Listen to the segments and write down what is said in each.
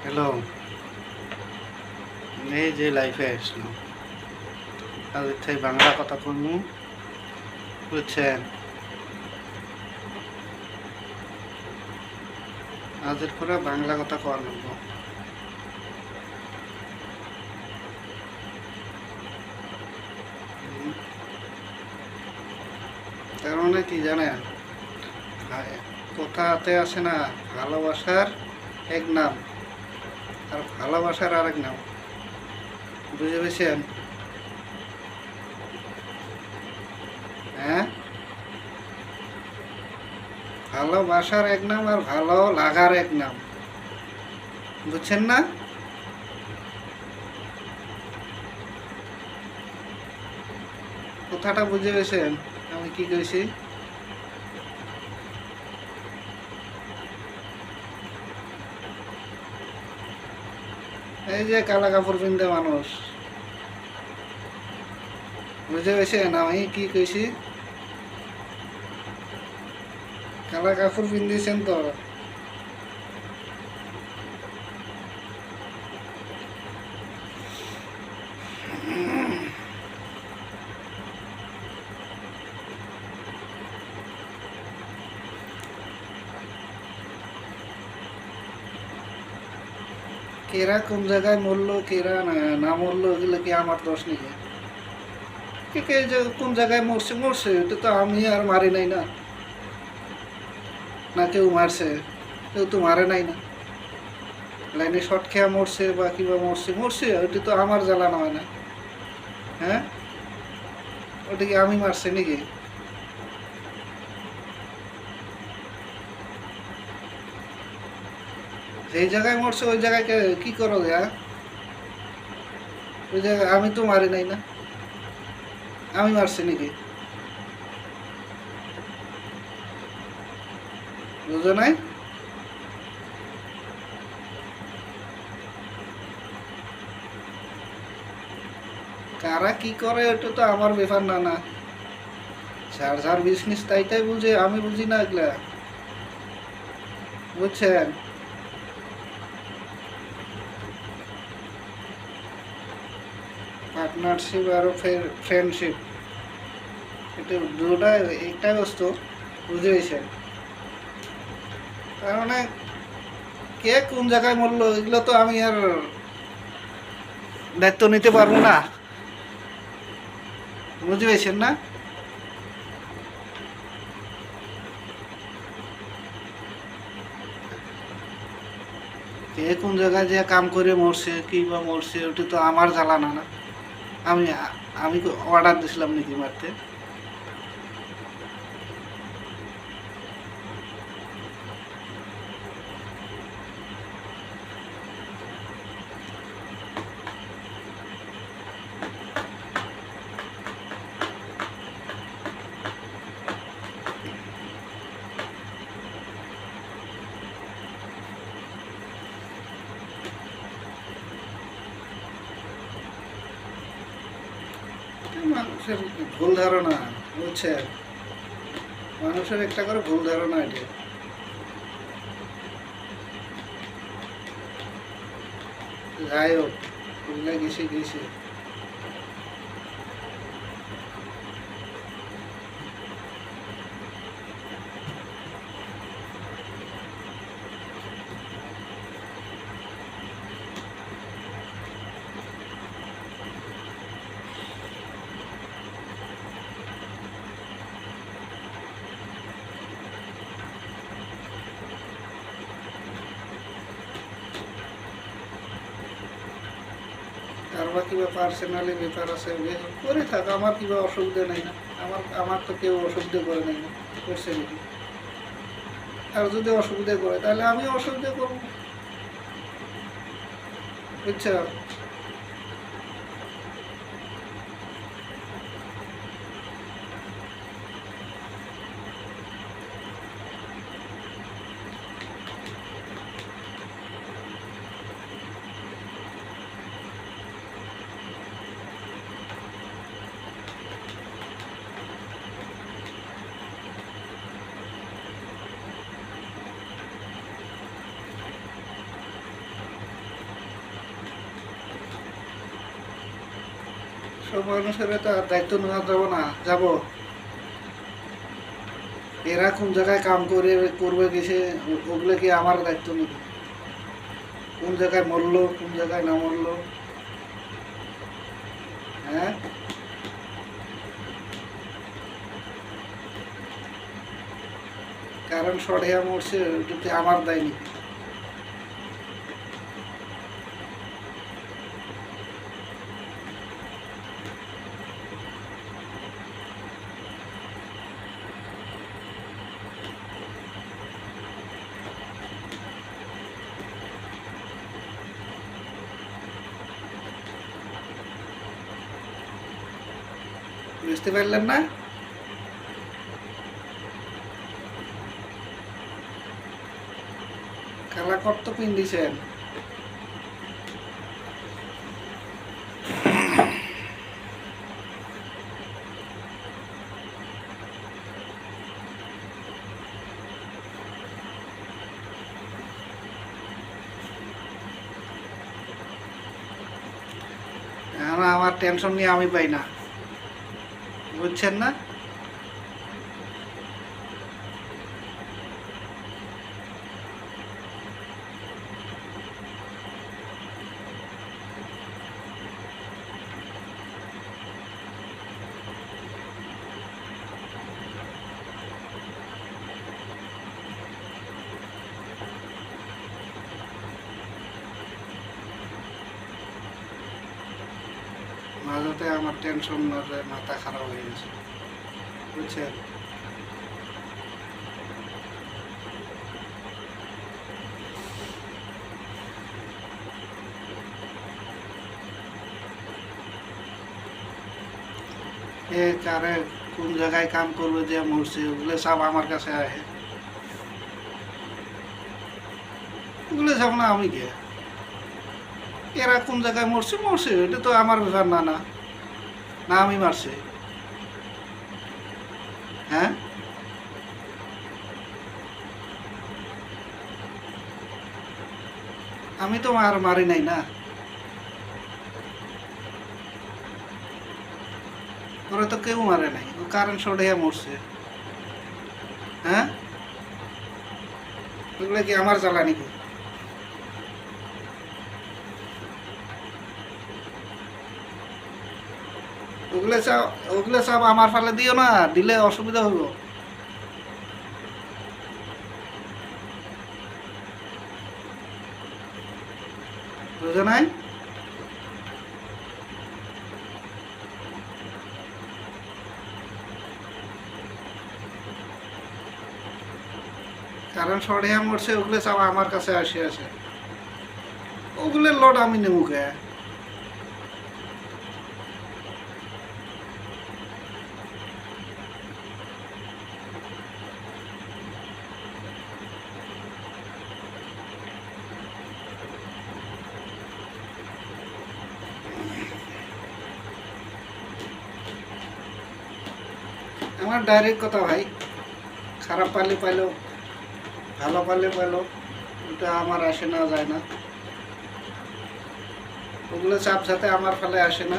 Hello, এই যে লাইফে আসলো আজ থেকে বাংলা কথা কইমু, বুঝছেন? আজের পরে বাংলা কথা কওয়া লাগবো। তার মানে কি জানেন, কথাতে আছে না, ভালোবাসার এক নাম আর ভালোবাসার আরেক নাম, বুঝে পেয়েছেন? হ্যাঁ, ভালোবাসার এক নাম আর ভালো লাগার এক নাম, বুঝছেন না? কথাটা বুঝে পেয়েছেন আমি কি কইছি? এই যে কালা কাপড় পিনতে মানুষ, বুঝে পেয়েছেন আমি কি কইছি? কালা কাপড় পিন্দিয়েছেন তো। কেরা কোন জায়গায় মরলো, কেরা না মরলো, এগুলো কি আমার দোষ নাকি? কে কে যে কোন জায়গায় মরছে মরছে, এটা তো আমি আর মারি নাই না, না কেউ মারছে, কেউ তো মারে নাই না। লাইনে শর্ট খেয়া মরছে বা কিবা মরছে মরছে, ওটা তো আমার জ্বালানো হয় না। হ্যাঁ, ওটা কি আমি মারছি নাকি? যেই জায়গায় মরছে ওই জায়গায় কি করো যা, ওই জায়গায় আমি তো মারি নাই না, আমি মারছি নাকি? বুঝো নাই? কারা কি করে ওটা তো আমার ব্যাপার না না, যার যার বিজনেস তাই তাই বুঝে, আমি বুঝি না এগুলা, বুঝছেন? পার্টনারশিপ আর ফ্রেন্ডশিপ, এটা দুটা একটাই বস্তু, বুঝে পেয়েছেন? তার মানে কে কোন জায়গায় মরলো এগুলো তো আমি আর দায়িত্ব নিতে পারবো না, বুঝে পেয়েছেন না? কে কোন জায়গায় যে কাম করে মরছে কি বা মরছে ওটা তো আমার জ্বালানা না। আমি আমি অর্ডার দিছিলাম নাকি মারতে? মানুষের ভুল ধারণা, বুঝছেন? মানুষের একটা করে ভুল ধারণা এটা। যাই হোক, খুলনা গেছে গেছে। আর বা কিবা পার্সোনালি ব্যাপার আছে করে থাক, আমার কিবা অসুবিধা নাই না। আমার আমার তো কেউ অসুবিধা করে নাই না, করছে নাকি? আর যদি অসুবিধা করে তাহলে আমি অসুবিধা করবো, বুঝছো? সব মানুষের তো আর দায়িত্ব নেওয়া যাবো না, যাব এরা কোন জায়গায় কাম করে করবে গেছে ওগুলো কি আমার দায়িত্ব নেবে? কোন জায়গায় মরলো কোন জায়গায় না মরলো? হ্যাঁ, কারণ সরিয়া মরছে ওইটাতে আমার দায় নেই। বুঝতে পারলেন না? কালা কত পিন দিছেন? এখন আমার টেনশন নিয়ে আমি পাই না, বুঝছেন না? মাঝাতে আমার টেনশন মাথা খারাপ হয়ে গেছে, বুঝছেন? এ কারে কোন জায়গায় কাম করবে যে মরছে ওগুলো সব আমার কাছে আসে, ওগুলো সব না আমি কে? এরা কোন জায়গায় মরছে মরছে এটা তো আমার ব্যাপার না, না না আমি মারছে। হ্যাঁ, আমি তো মারি নাই না, ওরা তো কেউ মারে নাই, ও কারেন্ট শর্ট হয়ে মরছে। হ্যাঁ, ওগুলো কি আমার জ্বালানি? ওগুলো সব আমার ফালে দিও না, দিলে অসুবিধা হইব, বুঝো নাই? কারণ সরিয়া মরছে ওগুলো সব আমার কাছে আসে আসে, ওগুলোর লোড আমি নেবুকে। আমার ডাইরেক্ট কথা ভাই, খারাপ পারলে পাইলো, ভালো পারলে পাইলো, ওটা আমার আসে না যায় না, ওগুলো চাপ যাতে আমার ফালে আসে না।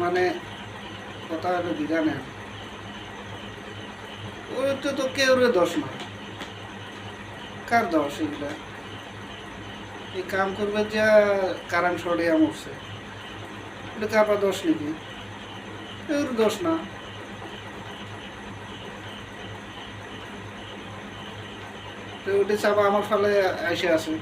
মানে কথা হলো বিধানে ওই তো কেউ দোষ না, কার দোষ এগুলা? এই কাম করবে যে কারেন্ট সরিয়া মরছে এটা কার দোষ নাকি? কেউর দোষ না। তো ওটা চাপ আমার ফালে এসে আছে।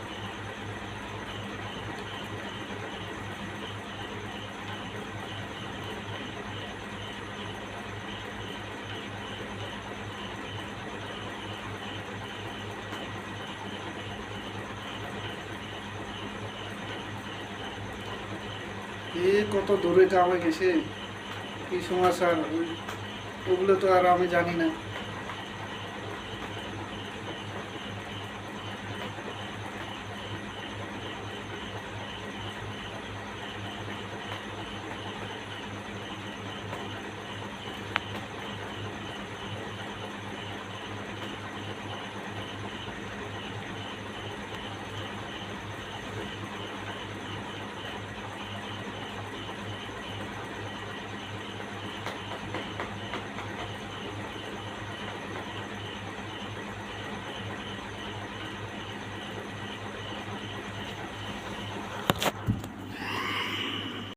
এ কত দূরে কামে গেছে, কি সমাচার ওগুলো তো আর আমি জানি না।